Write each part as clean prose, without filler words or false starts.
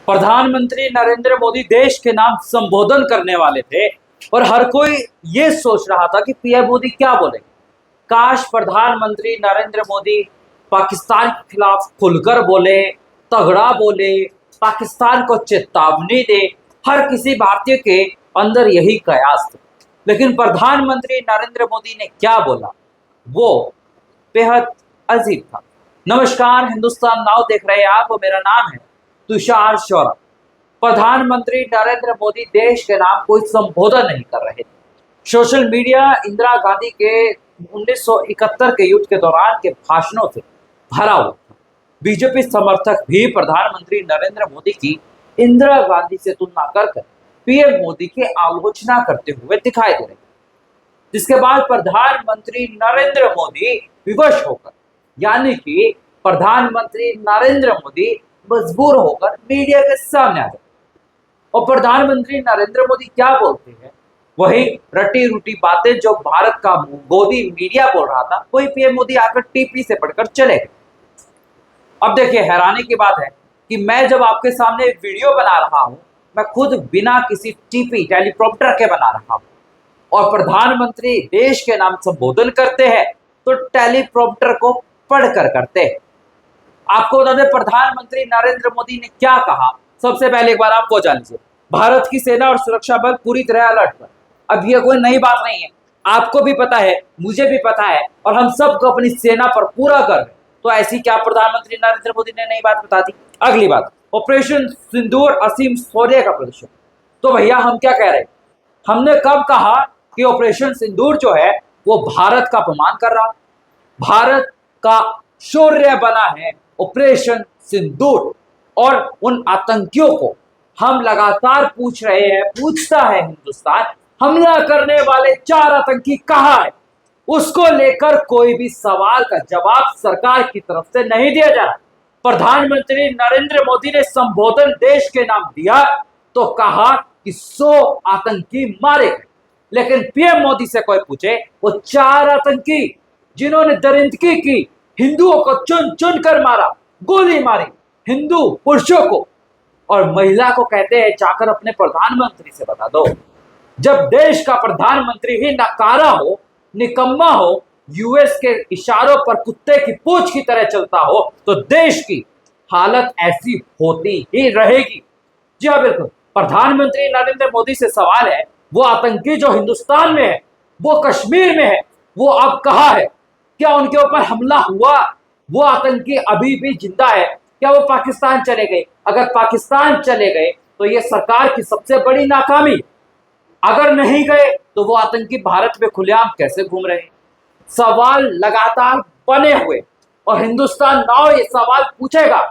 प्रधानमंत्री नरेंद्र मोदी देश के नाम संबोधन करने वाले थे और हर कोई ये सोच रहा था कि पीएम मोदी क्या बोले। काश प्रधानमंत्री नरेंद्र मोदी पाकिस्तान के खिलाफ खुलकर बोले, तगड़ा बोले, पाकिस्तान को चेतावनी दे। हर किसी भारतीय के अंदर यही कयास था, लेकिन प्रधानमंत्री नरेंद्र मोदी ने क्या बोला वो बेहद अजीब था। नमस्कार, हिंदुस्तान नाउ देख रहे हैं आप और मेरा नाम है तुषार शौरभ। प्रधानमंत्री नरेंद्र मोदी देश के नाम कोई संबोधन नहीं कर रहे थे। सोशल मीडिया इंदिरा गांधी के 1971 के युद्ध के दौरान के भाषणों से भरा हुआ था। बीजेपी समर्थक भी प्रधानमंत्री नरेंद्र मोदी की इंदिरा गांधी से तुलना कर पीएम मोदी की आलोचना करते हुए दिखाई दे रहे, जिसके बाद प्रधानमंत्री नरेंद्र मोदी विवश होकर, यानी कि प्रधानमंत्री नरेंद्र मोदी मजबूर होकर मीडिया के सामने आ गए। और प्रधानमंत्री नरेंद्र मोदी क्या बोलते हैं, वही रटी रूटी बातें जो भारत का मोदी मीडिया बोल रहा था, वही पीएम मोदी आकर टीपी से पढ़कर चले गए। अब देखिए, हैरानी की बात है कि मैं जब आपके सामने वीडियो बना रहा हूं, मैं खुद बिना किसी टीपी टेलीप्रॉम्प्टर के बना रहा हूं, और प्रधानमंत्री देश के नाम संबोधन करते हैं तो टेलीप्रॉम्प्टर को पढ़कर करते हैं। आपको बता दें प्रधानमंत्री नरेंद्र मोदी ने क्या कहा। सबसे पहले एक बार आप वो जान लीजिए, भारत की सेना और सुरक्षा बल पूरी तरह अलर्ट पर। अब ये कोई नई बात नहीं है, आपको भी पता है, मुझे भी पता है, और हम सबको अपनी सेना पर पूरा गर्व है। तो ऐसी क्या प्रधानमंत्री नरेंद्र मोदी ने नई बात बता दी। अगली बात, ऑपरेशन सिंदूर असीम शौर्य का प्रदर्शन। तो भैया हम क्या कह रहे हैं, हमने कब कहा कि ऑपरेशन सिंदूर जो है वो भारत का अपमान कर रहा, भारत का शौर्य बना है ऑपरेशन सिंदूर। और उन आतंकियों को हम लगातार पूछ रहे हैं, पूछता है हिंदुस्तान, हमला करने वाले 4 आतंकी कहां है। उसको लेकर कोई भी सवाल का जवाब सरकार की तरफ से नहीं दिया जा रहा। प्रधानमंत्री नरेंद्र मोदी ने संबोधन देश के नाम दिया तो कहा कि 100 आतंकी मारे गए, लेकिन पीएम मोदी से कोई पूछे, वो 4 आतंकी जिन्होंने दरिंदगी की, हिंदुओं को चुन चुन कर मारा, गोली मारी, हिंदू पुरुषों को और महिला को कहते हैं जाकर अपने प्रधानमंत्री से बता दो। जब देश का प्रधानमंत्री ही नकारा हो, निकम्मा हो, यूएस के इशारों पर कुत्ते की पूंछ की तरह चलता हो, तो देश की हालत ऐसी होती ही रहेगी। जी हाँ, बिल्कुल। प्रधानमंत्री नरेंद्र मोदी से सवाल है, वो आतंकी जो हिंदुस्तान में है, वो कश्मीर में है, वो अब कहाँ है? क्या उनके ऊपर हमला हुआ? वो आतंकी अभी भी जिंदा है? क्या वो पाकिस्तान चले गए? अगर पाकिस्तान चले गए तो ये सरकार की सबसे बड़ी नाकामी। अगर नहीं गए तो वो आतंकी भारत में खुलेआम कैसे घूम रहे हैं? सवाल लगातार बने हुए, और हिंदुस्तान नाउ ये सवाल पूछेगा,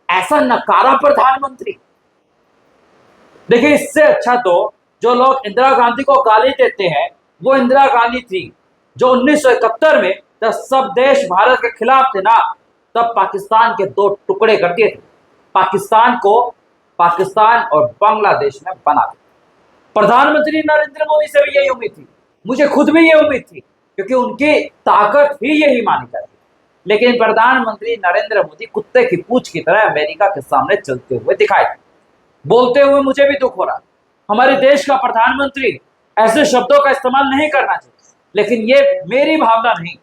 ऐसा नकारा प्रधानमंत्री। देखिए, इससे अच्छा तो जो लोग इंदिरा गांधी को गाली देते हैं, वो इंदिरा गांधी थी जो 1971 में जब सब देश भारत के खिलाफ थे ना, तब पाकिस्तान के 2 टुकड़े कर दिए थे। पाकिस्तान को पाकिस्तान और बांग्लादेश में बना दिया। प्रधानमंत्री नरेंद्र मोदी से भी यही उम्मीद थी, मुझे खुद भी यही उम्मीद थी, क्योंकि उनकी ताकत ही यही मानी जाती। लेकिन प्रधानमंत्री नरेंद्र मोदी कुत्ते की पूंछ की तरह अमेरिका के सामने चलते हुए दिखाई। बोलते हुए मुझे भी दुख हो रहा, हमारे देश का प्रधानमंत्री ऐसे शब्दों का इस्तेमाल नहीं करना चाहिए, लेकिन ये मेरी भावना नहीं,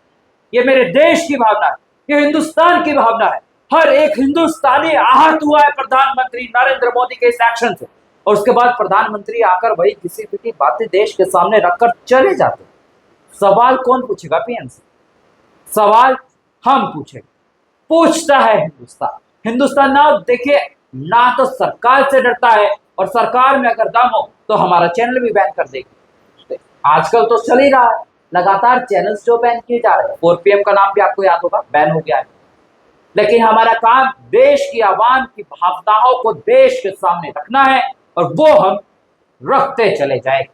ये मेरे देश की भावना है, ये हिंदुस्तान की भावना है। हर एक हिंदुस्तानी आहत हुआ है प्रधानमंत्री नरेंद्र मोदी के इस एक्शन से। और उसके बाद प्रधानमंत्री आकर वही किसी पिटी बातें देश के सामने रखकर चले जाते। सवाल कौन पूछेगा पीएम से? सवाल हम पूछेंगे। पूछता है हिंदुस्तान। हिंदुस्तान ना देखिए, ना तो सरकार से डरता है, और सरकार में अगर दम हो तो हमारा चैनल भी बैन कर देगी। आजकल तो चल ही रहा है, लगातार चैनल्स जो बैन किए जा रहे हैं। 4PM का नाम भी आपको याद होगा, बैन हो गया है। लेकिन हमारा काम देश की आवाम की भावनाओं को देश के सामने रखना है, और वो हम रखते चले जाए।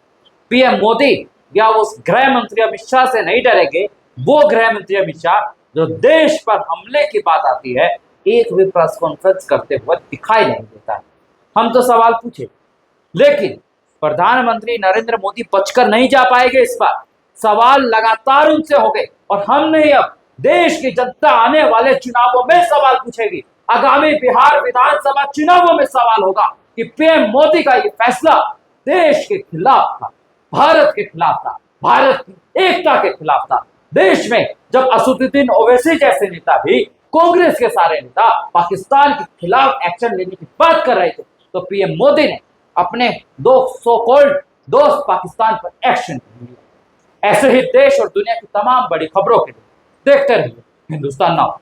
पीएम मोदी या उस गृह मंत्री अमित शाह से नहीं डरेंगे। वो गृह मंत्री अमित शाह जो देश पर हमले की बात आती है, एक भी प्रेस कॉन्फ्रेंस करते हुए दिखाई नहीं देता है। हम तो सवाल पूछे, लेकिन प्रधानमंत्री नरेंद्र मोदी बचकर नहीं जा पाएंगे इस बार। सवाल लगातार उनसे हो गए, और हम नहीं, अब देश की जनता आने वाले चुनावों में सवाल पूछेगी। आगामी बिहार विधानसभा चुनावों में सवाल होगा कि पीएम मोदी का ये फैसला देश के खिलाफ था, भारत के खिलाफ था, भारत की एकता के खिलाफ था। देश में जब असदुद्दीन ओवैसी जैसे नेता भी, कांग्रेस के सारे नेता पाकिस्तान के खिलाफ एक्शन लेने की बात कर रहे थे, तो पीएम मोदी ने अपने दो सो कॉल्ड दोस्त पाकिस्तान पर एक्शन लिया। ऐसे ही देश और दुनिया की तमाम बड़ी खबरों के लिए देखते रहिए हिंदुस्तान नाउ।